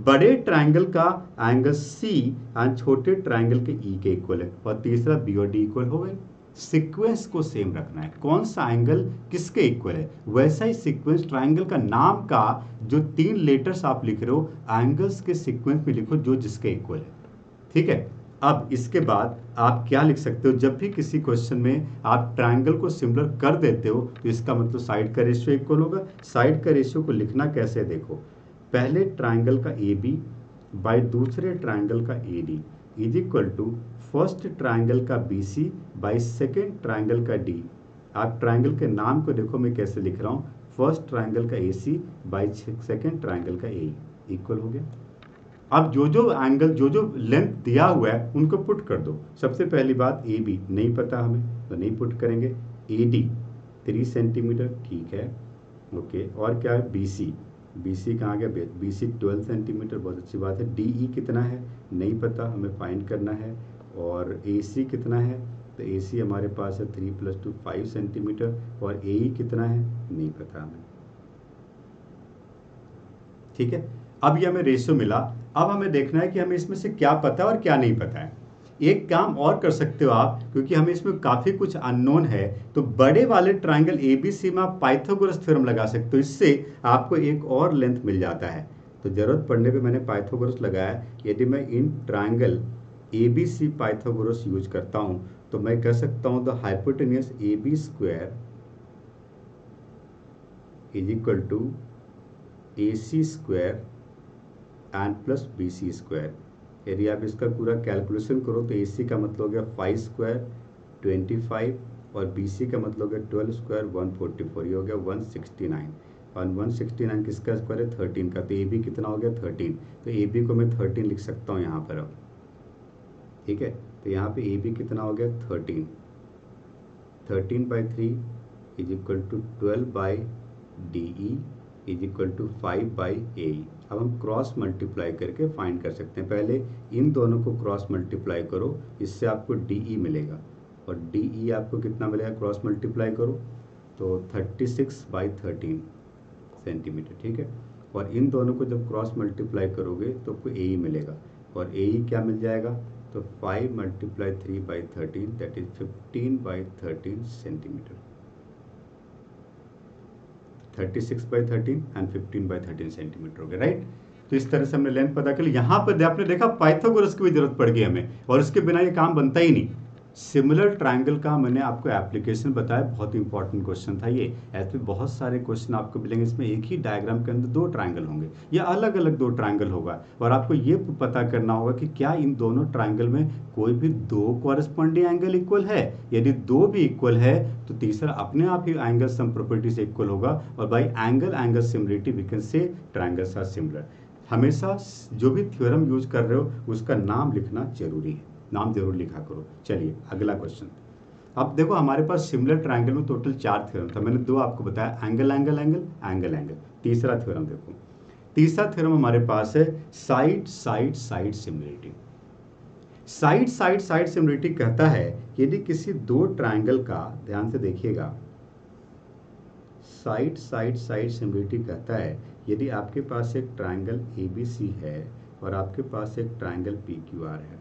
बड़े ट्रायंगल का एंगल सी एंड छोटे ट्रायंगल के ई के इक्वल है, और तीसरा बी और डी इक्वल हो गए। सीक्वेंस को सेम रखना है, कौन सा एंगल किसके इक्वल है। वैसा ही सीक्वेंस ट्रायंगल का नाम का जो 3 लेटर्स आप लिख रहे हो एंगल्स के सीक्वेंस में लिखो जो जिसके इक्वल है। ठीक है। अब इसके बाद आप क्या लिख सकते हो? जब भी किसी क्वेश्चन में आप ट्रायंगल को सिमिलर कर देते हो तो इसका मतलब साइड का रेशियो इक्वल होगा। साइड का रेशियो को लिखना कैसे देखो, पहले ट्रायंगल का ए बी बाई दूसरे ट्रायंगल का A D is equal to first triangle का B C by second triangle का डी। आप ट्रायंगल के नाम को देखो मैं कैसे लिख रहा हूँ, फर्स्ट ट्रायंगल का ए सी बाई सेकेंड ट्रायंगल का ए इक्वल हो गया। अब जो जो एंगल जो जो लेंथ दिया हुआ है उनको पुट कर दो। सबसे पहली बात ए बी नहीं पता हमें तो नहीं पुट करेंगे, ए डी 3 सेंटीमीटर ठीक है ओके, और क्या है बी सी, बी सी कहाँ गया? बी सी 12 सेंटीमीटर, बहुत अच्छी बात है। डी ई कितना है नहीं पता, हमें फाइंड करना है। और ए सी कितना है? तो ए सी हमारे पास है 3 + 2 5 सेंटीमीटर, और ए ई कितना है नहीं पता हमें। ठीक है, अब ये हमें रेशियो मिला। अब हमें देखना है कि हमें इसमें से क्या पता है और क्या नहीं पता है। एक काम और कर सकते हो आप, क्योंकि हमें इसमें काफ़ी कुछ अननोन है, तो बड़े वाले ट्रायंगल एबीसी में आप पाइथागोरस थ्योरम लगा सकते हो, इससे आपको एक और लेंथ मिल जाता है। तो ज़रूरत पड़ने पे मैंने पाइथागोरस लगाया। यदि मैं in triangle ABC Pythagoras use करता हूँ तो मैं कह सकता हूँ the hypotenuse A B square is equal to A C square and plus B C square. यदि आप इसका पूरा कैलकुलेशन करो तो ए सी का मतलब हो गया 5 स्क्वायर 25 और बी सी का मतलब हो गया 12 स्क्वायर 144, ये हो गया 169। और 169 किसका स्क्वायर है? 13 का। तो ए बी कितना हो गया? 13। तो ए बी को मैं 13 लिख सकता हूँ यहाँ पर। अब ठीक है, तो यहाँ पे ए बी कितना हो गया? 13। 13/3 is equal to 12/DE is equal to 5/AE। अब हम क्रॉस मल्टीप्लाई करके फाइंड कर सकते हैं। पहले इन दोनों को क्रॉस मल्टीप्लाई करो, इससे आपको DE मिलेगा, और DE आपको कितना मिलेगा? क्रॉस मल्टीप्लाई करो तो 36/13 सेंटीमीटर। ठीक है, और इन दोनों को जब क्रॉस मल्टीप्लाई करोगे तो आपको AE मिलेगा, और AE क्या मिल जाएगा? तो 5 × 3/13 that is 15/13 centimetre. 36/13 and 15/13 centimetre हो गया, राइट। तो इस तरह से हमने लेंथ पता कर ली। यहाँ पर आपने देखा पाइथागोरस की भी जरूरत पड़ गई हमें, और इसके बिना ये काम बनता ही नहीं। सिमिलर ट्रायंगल का मैंने आपको एप्लीकेशन बताया, बहुत इंपॉर्टेंट क्वेश्चन था ये। ऐसे बहुत सारे क्वेश्चन आपको मिलेंगे, इसमें एक ही डायग्राम के अंदर 2 ट्रायंगल होंगे या अलग अलग 2 ट्रायंगल होगा, और आपको ये पता करना होगा कि क्या इन दोनों ट्रायंगल में कोई भी 2 कॉरस्पॉन्डिंग एंगल इक्वल है। यदि 2 भी इक्वल है तो तीसरा अपने आप ही एंगल सम प्रॉपर्टी से इक्वल होगा, और by angle angle similarity we can say triangles are similar. हमेशा जो भी थ्योरम यूज कर रहे हो उसका नाम लिखना जरूरी है, नाम जरूर लिखा करो। चलिए अगला क्वेश्चन। अब देखो हमारे पास सिमिलर ट्रायंगल में टोटल 4 थ्योरम था, मैंने 2 आपको बताया, angle angle angle angle angle. तीसरा थ्योरम देखो, तीसरा थ्योरम हमारे पास है side side side similarity. Side side side similarity कहता है यदि किसी दो ट्रायंगल का, ध्यान से देखिएगा, साइड साइड साइड सिमिलरिटी कहता है यदि आपके पास एक ट्रायंगल ABC है और आपके पास एक ट्रायंगल PQR है,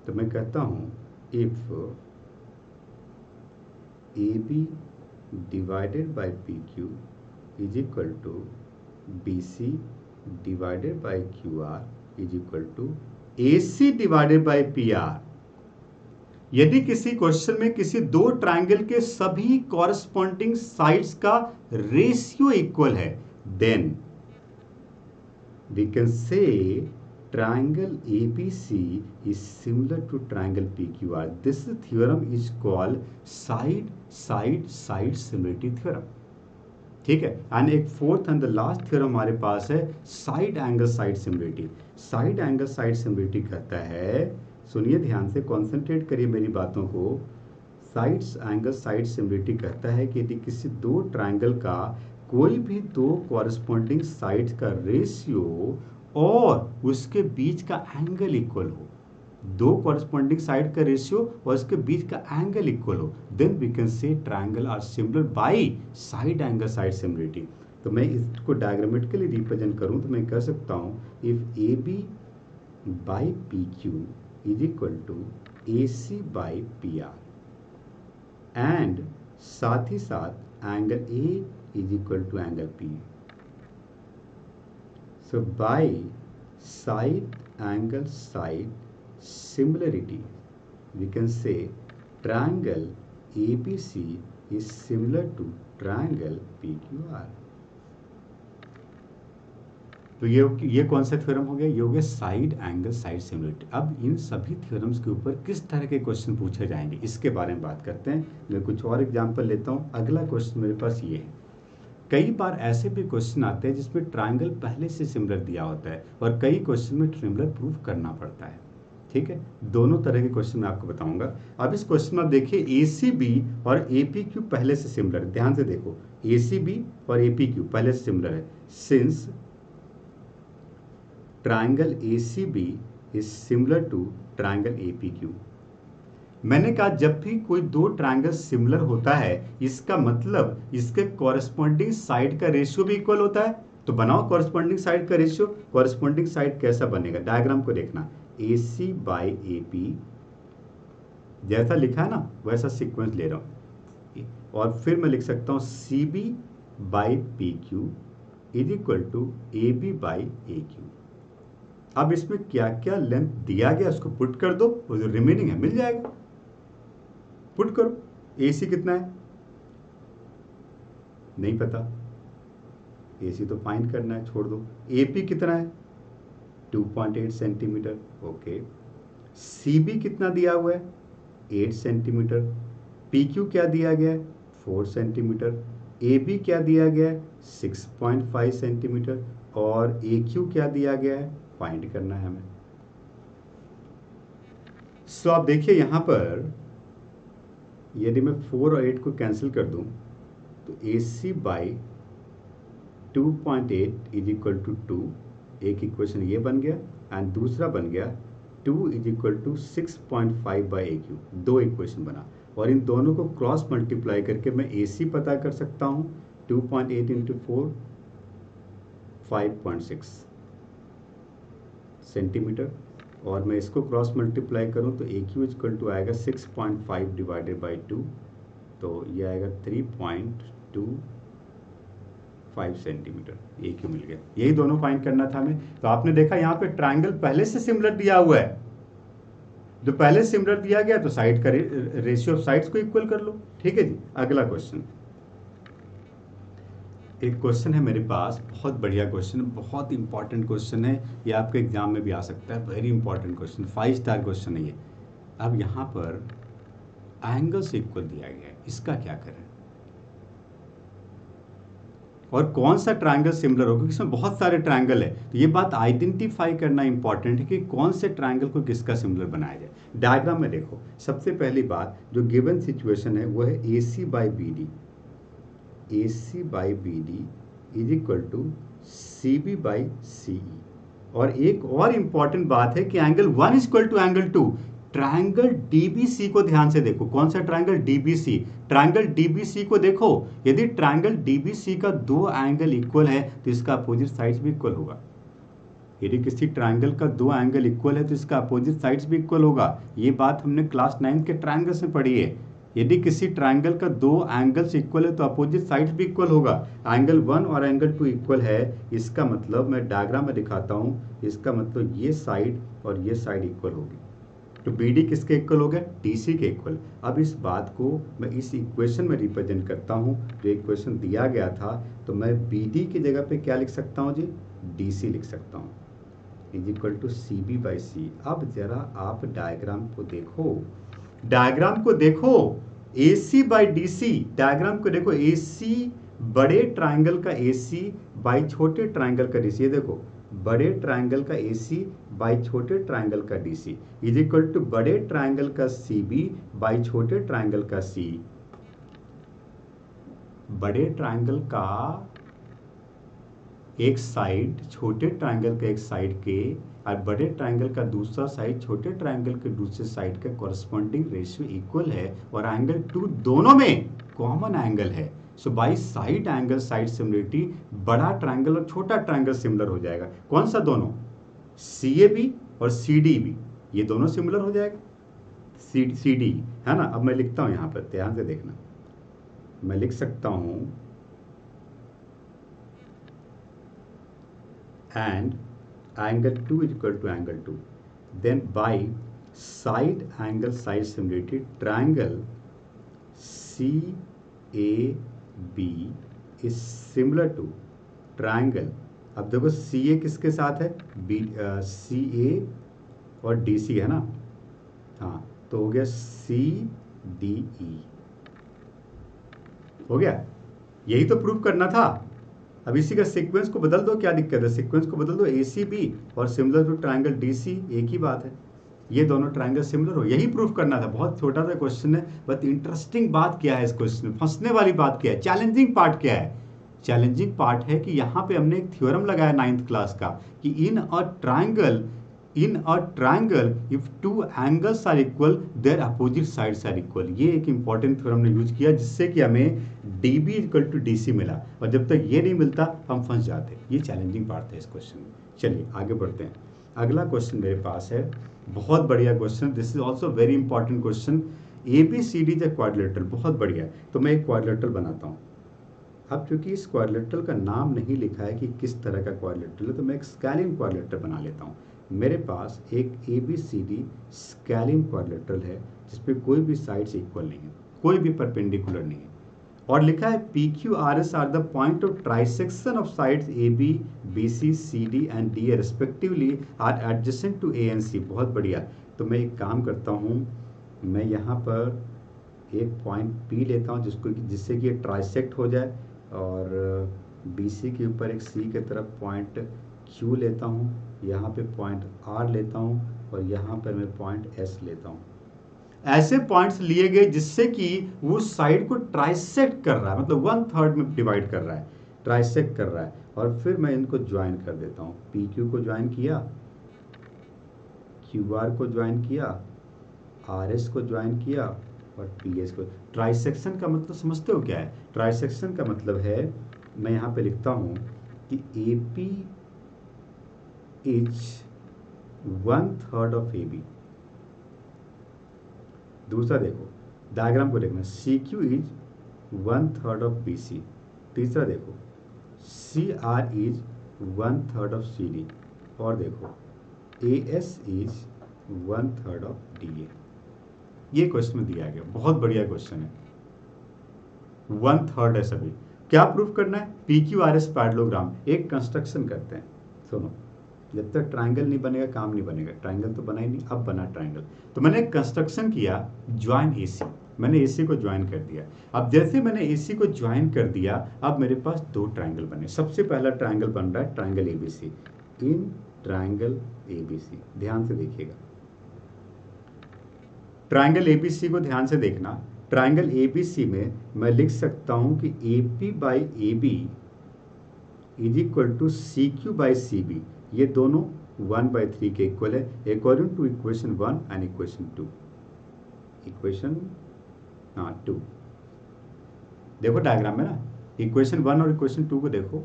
तो मैं कहता हूं if AB divided by PQ is equal to BC divided by QR is equal to AC divided by PR। यदि किसी क्वेश्चन में किसी दो ट्रायंगल के सभी कॉरस्पॉन्डिंग साइड्स का रेशियो इक्वल है, then we can say triangle ABC is similar to triangle PQR. This theorem is called side side side similarity theorem. ठीक है। एंड एक fourth and the last theorem हमारे पास है side angle side similarity. Side angle side similarity कहता है, सुनिए ध्यान से, कॉन्सेंट्रेट करिए मेरी बातों को। साइड्स एंगल साइड सिमिलरिटी कहता है कि यदि किसी दो ट्रायंगल का कोई भी दो कॉरस्पॉन्डिंग साइड्स का रेशियो और उसके बीच का एंगल इक्वल हो, दो कॉरस्पॉन्डिंग साइड का रेशियो और उसके बीच का एंगल इक्वल हो, then we can say triangle are similar by side angle side similarity. तो मैं इसको डायग्रामेटिकली रिप्रेजेंट करूं तो मैं कह सकता हूं if AB by PQ is equal to AC बाय PR एंड साथ ही साथ angle A is equal to angle P। So by side angle side similarity we can say triangle ABC is similar to triangle PQR। तो ये कौन सा theorem हो गया? ये हो गया साइड एंगल साइड सिमिलरिटी। अब इन सभी थ्योरम्स के ऊपर किस तरह के क्वेश्चन पूछे जाएंगे इसके बारे में बात करते हैं। मैं कुछ और एग्जांपल लेता हूँ। अगला क्वेश्चन मेरे पास ये है, कई बार ऐसे भी क्वेश्चन आते हैं जिसमें ट्रायंगल पहले से सिमिलर दिया होता है और कई क्वेश्चन में सिमिलर प्रूफ करना पड़ता है। ठीक है, दोनों तरह के क्वेश्चन मैं आपको बताऊंगा। अब इस क्वेश्चन में आप देखिए ACB और APQ पहले से सिमिलर है। ध्यान से देखो, ACB और APQ पहले से सिमिलर है। Since triangle ACB is similar to triangle APQ। मैंने कहा जब भी कोई दो ट्रायंगल सिमिलर होता है इसका मतलब इसके कॉरस्पॉन्डिंग साइड का रेशियो भी इक्वल होता है। तो बनाओ कॉरस्पॉन्डिंग साइड का रेशियो। कॉरस्पॉन्डिंग साइड कैसा बनेगा, डायग्राम को देखना, AC बाय AP जैसा लिखा है ना वैसा सीक्वेंस ले रहा हूं और फिर मैं लिख सकता हूं CB by PQ is equal to AB by AQ। अब इसमें क्या क्या लेंथ दिया गया उसको पुट कर दो, वो जो रिमेनिंग है मिल जाएगा। पुट करो, AC कितना है नहीं पता, AC तो फाइंड करना है, छोड़ दो। AP कितना है 2.8 सेंटीमीटर, ओके। CB कितना दिया हुआ है 8 सेंटीमीटर। PQ क्या दिया गया है 4 सेंटीमीटर। AB क्या दिया गया है 6.5 सेंटीमीटर और AQ क्या दिया गया है फाइंड करना है हमें। सो आप देखिए यहां पर यदि मैं 4 और 8 को कैंसिल कर दूं तो AC by 2.8 is equal to 2, एक इक्वेशन ये बन गया एंड दूसरा बन गया 2 is equal to 6.5 by AQ। दो इक्वेशन बना और इन दोनों को क्रॉस मल्टीप्लाई करके मैं AC पता कर सकता हूं 2.8 इंटू 4 5.6 सेंटीमीटर और मैं इसको क्रॉस मल्टीप्लाई करूं तो AQ इक्वल टू आएगा 6.5 डिवाइडेड बाई 2, तो ये आएगा 3.25 सेंटीमीटर। AQ मिल गया। यही दोनों फाइंड करना था हमें। तो आपने देखा यहाँ पे ट्रायंगल पहले से सिमिलर दिया हुआ है, जो पहले सिमिलर दिया गया तो साइड का रेशियो ऑफ साइड्स को इक्वल कर लो। ठीक है जी। अगला क्वेश्चन, एक क्वेश्चन है मेरे पास, बहुत बढ़िया क्वेश्चन, बहुत इंपॉर्टेंट क्वेश्चन है, ये आपके एग्जाम में भी आ सकता है। Very important question, 5 star question है ये। अब यहाँ पर एंगल से इक्वल दिया गया है, इसका क्या करें और कौन सा ट्रायंगल सिमिलर होगा, क्योंकि इसमें बहुत सारे ट्रायंगल है। तो ये बात आइडेंटिफाई करना इंपॉर्टेंट है कि कौन से ट्रायंगल को किसका सिमिलर बनाया जाए। डायग्राम में देखो, सबसे पहली बात जो गिवन सिचुएशन है वो है AC by BD। AC by BD is equal to CB by CE। और एक और इंपॉर्टेंट बात है कि angle 1 is equal to angle 2। Triangle DBC को ध्यान से देखो। कौन सा ट्रायंगल? डीबीसी। ट्रायंगल डीबीसी को देखो, यदि ट्रायंगल डीबीसी का दो एंगल इक्वल है तो इसका अपोजिट साइड्स भी इक्वल होगा। यदि किसी ट्रायंगल का दो एंगल इक्वल है तो इसका अपोजिट साइड्स भी इक्वल होगा। ये बात हमने क्लास 9 के ट्रायंगल्स में पढ़ी है। यदि किसी ट्रायंगल का दो एंगल्स इक्वल है तो अपोजिट साइड्स भी इक्वल होगा। एंगल 1 और एंगल 2 इक्वल है, इसका मतलब मैं डायग्राम में दिखाता हूँ, इसका मतलब ये साइड और ये साइड इक्वल होगी। तो BD किसके इक्वल हो गया? DC के इक्वल। अब इस बात को मैं इस इक्वेशन में रिप्रेजेंट करता हूँ, जो इक्वेशन दिया गया था, तो मैं BD की जगह पे क्या लिख सकता हूँ जी? DC लिख सकता हूँ, इज इक्वल टू CB/C। अब जरा आप डायग्राम को देखो, डायग्राम को देखो, AC/DC, डायग्राम को देखो, AC बड़े ट्रायंगल का AC बाई छोटे ट्रायंगल का DC। ये देखो, बड़े ट्रायंगल का AC बाई छोटे ट्रायंगल का DC इज इक्वल टू बड़े ट्रायंगल का CB बाई छोटे ट्रायंगल का C। बड़े ट्रायंगल का एक साइड छोटे ट्रायंगल के एक साइड के और बड़े ट्रायंगल का दूसरा साइड छोटे ट्रायंगल के दूसरे साइड का कॉरस्पॉन्डिंग रेशियो इक्वल है और एंगल 2 दोनों में कॉमन एंगल है। So by side angle side similarity बड़ा ट्रायंगल और छोटा ट्रायंगल सिमिलर हो जाएगा। कौन सा दोनों? CAB और CDB, ये दोनों सिमिलर हो जाएगा। CD है ना। अब मैं लिखता हूं, यहां पर ध्यान से देखना, मैं लिख सकता हूं and angle 2 is equal to angle 2, then by side angle side similarity triangle CAB is similar to triangle। अब देखो CA किसके साथ है? CA और DC है ना। हाँ, तो हो गया CDE, हो गया। यही तो प्रूफ करना था। अब इसी का सीक्वेंस को बदल दो, क्या दिक्कत है? सीक्वेंस को बदल दो, ACB और सिमिलर टू ट्रायंगल DC, एक ही बात है। ये दोनों ट्रायंगल सिमिलर हो, यही प्रूफ करना था। बहुत छोटा सा क्वेश्चन है, बट इंटरेस्टिंग बात क्या है इस क्वेश्चन में, फंसने वाली बात क्या है, चैलेंजिंग पार्ट क्या है? चैलेंजिंग पार्ट है कि यहाँ पे हमने एक थ्योरम लगाया 9th क्लास का कि in a triangle if two angles are equal their opposite sides are equal. ये एक इंपॉर्टेंट थ्योरम ने यूज किया, जिससे कि हमें DB इक्वल टू DC मिला, और जब तक ये नहीं मिलता हम फंस जाते। ये चैलेंजिंग पार्ट है इस क्वेश्चन में। चलिए आगे बढ़ते हैं। अगला क्वेश्चन मेरे पास है, बहुत बढ़िया question, this is also very important question. ABCD is a quadrilateral, बहुत बढ़िया है। तो मैं एक क्वाड्रिलेटरल बनाता हूँ। अब क्योंकि इस क्वाड्रिलेटरल का नाम नहीं लिखा है कि किस तरह का क्वाड्रिलेटरल है, तो मैं एक स्केलिन क्वाड्रिलेटरल बना लेता हूँ। मेरे पास एक ABCD स्केलिन क्वाड्रिलेटरल है, जिसपे कोई भी साइड्स इक्वल नहीं है, कोई भी परपेंडिकुलर नहीं है, और लिखा है PQRS are the point of trisection of sides AB, BC, CD and DA respectively are adjacent to A and C। बहुत बढ़िया। तो मैं एक काम करता हूँ, मैं यहाँ पर एक पॉइंट P लेता हूँ, जिससे कि ये ट्राइसेक्ट हो जाए, और BC के ऊपर एक C के तरफ पॉइंट Q लेता हूँ, यहाँ पे पॉइंट R लेता हूँ, और यहाँ पर मैं पॉइंट S लेता हूँ। ऐसे पॉइंट्स लिए गए जिससे कि वो साइड को ट्राइसेक्ट कर रहा है, मतलब 1/3 में डिवाइड कर रहा है, ट्राइसेक्ट कर रहा है, और फिर मैं इनको ज्वाइन कर देता हूँ। PQ को ज्वाइन किया, QR को ज्वाइन किया, RS को ज्वाइन किया, और PS को। ट्राइसेक्शन का मतलब समझते हो क्या है? ट्राइसेक्शन का मतलब है, मैं यहाँ पे लिखता हूँ कि AP इज 1/3 ऑफ AB। दूसरा देखो, डायग्राम को देखना, CQ इज 1/3 ऑफ BC। तीसरा देखो, CR इज 1/3 ऑफ CD। और देखो, AS इज 1/3 ऑफ DA। ये क्वेश्चन में दिया गया, बहुत बढ़िया क्वेश्चन है, 1/3 है सभी। क्या प्रूफ करना है? PQRS parallelogram. एक कंस्ट्रक्शन करते हैं, सुनो। जब तक ट्रायंगल नहीं बनेगा काम नहीं बनेगा। ट्रायंगल तो बना ही नहीं, अब बना ट्रायंगल। तो मैंने एक कंस्ट्रक्शन किया, ज्वाइन AC। मैंने AC को ज्वाइन कर दिया। अब जैसे मैंने AC को ज्वाइन कर दिया, अब मेरे पास दो ट्रायंगल बने। सबसे पहला ट्रायंगल बन रहा है triangle ABC। In triangle ABC ध्यान से देखिएगा, ट्रायंगल ABC को ध्यान से देखना। ट्रायंगल ABC में मैं लिख सकता हूं कि AP/AB is equal to CQ/CB। ये दोनों 1/3 के इक्वल है according to equation 1 and equation 2। Equation 2 देखो डायग्राम में ना, इक्वेशन 1 और इक्वेशन 2 को देखो।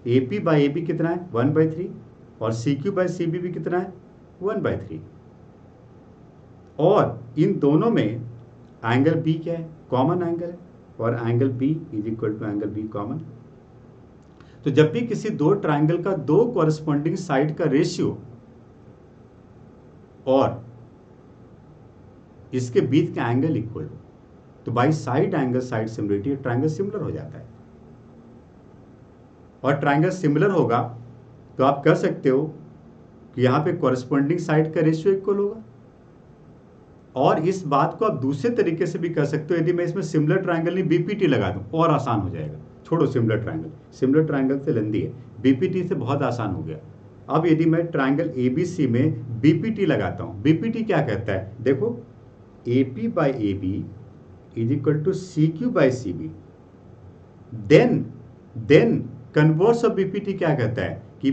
AP/AB कितना है 1/3 और CQ/CB भी कितना है 1/3। और इन दोनों में एंगल B क्या है, कॉमन एंगल है, और angle B is equal to angle B common. तो जब भी किसी दो ट्राइंगल का दो कॉरेस्पॉन्डिंग साइड का रेशियो और इसके बीच का एंगल इक्वल हो तो by side angle side similarity triangle similar हो जाता है। और ट्राइंगल सिमिलर होगा तो आप कर सकते हो कि यहां पे कॉरेस्पॉन्डिंग साइड का रेशियो इक्वल होगा। और इस बात को आप दूसरे तरीके से भी कर सकते हो, यदि मैं इसमें सिमिलर ट्राइंगल नहीं बीपीटी लगा दूं और आसान हो जाएगा। छोड़ो सिमिलर ट्राइंगल से लेंदी है, बीपीटी से बहुत आसान हो गया। अब यदि मैं ट्राइंगल एबीसी में बीपीटी लगाता हूं, बीपीटी क्या कहता है देखो, AP/AB is equal to CQ/CB। Then converse of BPT क्या कहता है कि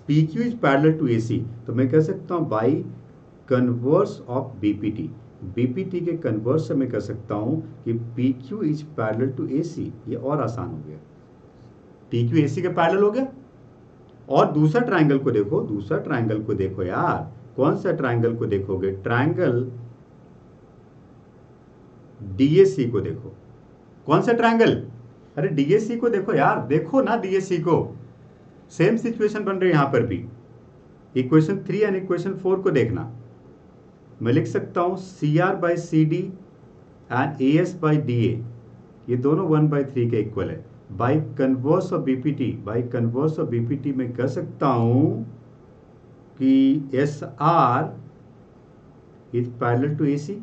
PQ is parallel to AC। तो मैं कह सकता हूं by converse of BPT, BPT के कन्वर्स से मैं कह सकता हूं कि PQ is parallel to AC। ये और आसान हो गया, PQ AC के पैरेलल हो गया। और दूसरा ट्राइंगल को देखो, दूसरा ट्राइंगल को देखो यार, कौन सा ट्राइंगल को देखोगे, ट्राइंगल DAC को देखो। कौन सा ट्राइंगल, अरे DAC को देखो यार, देखो ना DAC को, सेम सिचुएशन बन रही है यहां पर भी। इक्वेशन 3 एंड इक्वेशन 4 को देखना, मैं लिख सकता हूं CR/CD एंड AS/DA, ये दोनों 1/3 के इक्वल है। By converse of BPT, by converse of BPT मैं कह सकता हूं कि SR is parallel to AC।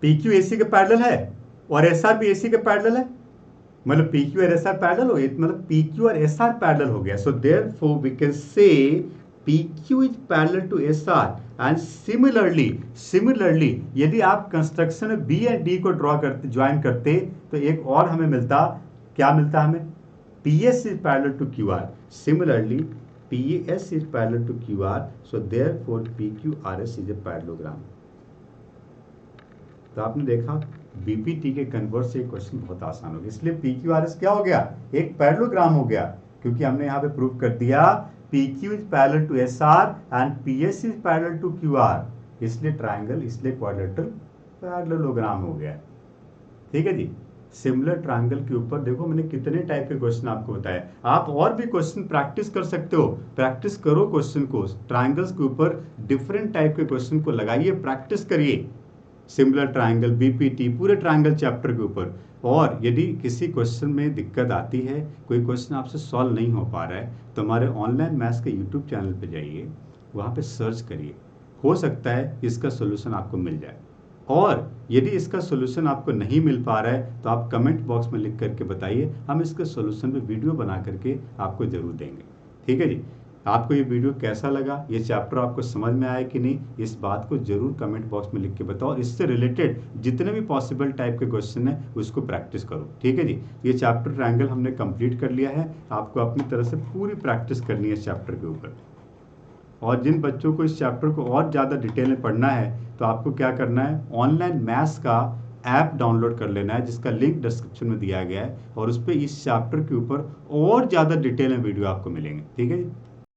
PQ AC के पैरेलल है और SR भी AC के पैरेलल है, मतलब PQ और SR पैरेलल हो गए, मतलब PQ और SR पैरेलल हो गया। So therefore we can say PQ is parallel to SR and similarly यदि आप कंस्ट्रक्शन में B एंड D को ड्रॉ करते, ज्वाइन करते, तो एक और हमें मिलता, क्या मिलता हमें, PS is parallel to QR। Similarly PS is parallel to QR, so therefore PQRS is a parallelogram. तो आपने देखा बीपीटी के कन्वर्स से क्वेश्चन बहुत आसान हो गया, इसलिए PQRS क्या हो गया, एक पैरेललोग्राम हो गया, क्योंकि हमने यहाँ पे प्रूव कर दिया PQ is parallel to SR and PS is parallel to QR, इसलिए ट्राइंगल, इसलिए क्वाड्रिलेटरल पैरेललोग्राम हो गया। ठीक है जी। सिमिलर ट्राइंगल के ऊपर देखो मैंने कितने टाइप के क्वेश्चन आपको बताया, आप और भी क्वेश्चन प्रैक्टिस कर सकते हो, प्रैक्टिस करो क्वेश्चन को, ट्राइंगल्स के ऊपर डिफरेंट टाइप के क्वेश्चन को लगाइए, प्रैक्टिस करिए, सिमिलर ट्राइंगल, बीपीटी, पूरे ट्राइंगल चैप्टर के ऊपर। और यदि किसी क्वेश्चन में दिक्कत आती है, कोई क्वेश्चन आपसे सॉल्व नहीं हो पा रहा है, तो हमारे ऑनलाइन मैथ्स के यूट्यूब चैनल पे जाइए, वहाँ पे सर्च करिए, हो सकता है इसका सोल्यूशन आपको मिल जाए। और यदि इसका सोल्यूशन आपको नहीं मिल पा रहा है तो आप कमेंट बॉक्स में लिख करके बताइए, हम इसके सोल्यूशन पे वीडियो बना करके आपको जरूर देंगे। ठीक है जी। आपको ये वीडियो कैसा लगा, ये चैप्टर आपको समझ में आया कि नहीं, इस बात को जरूर कमेंट बॉक्स में लिख के बताओ। इससे रिलेटेड जितने भी पॉसिबल टाइप के क्वेश्चन है उसको प्रैक्टिस करो। ठीक है जी। ये चैप्टर ट्रायंगल हमने कंप्लीट कर लिया है, आपको अपनी तरह से पूरी प्रैक्टिस करनी है इस चैप्टर के ऊपर। और जिन बच्चों को इस चैप्टर को और ज़्यादा डिटेल में पढ़ना है तो आपको क्या करना है, ऑनलाइन मैथ्स का ऐप डाउनलोड कर लेना है, जिसका लिंक डिस्क्रिप्शन में दिया गया है, और उस पर इस चैप्टर के ऊपर और ज़्यादा डिटेल में वीडियो आपको मिलेंगे। ठीक है जी।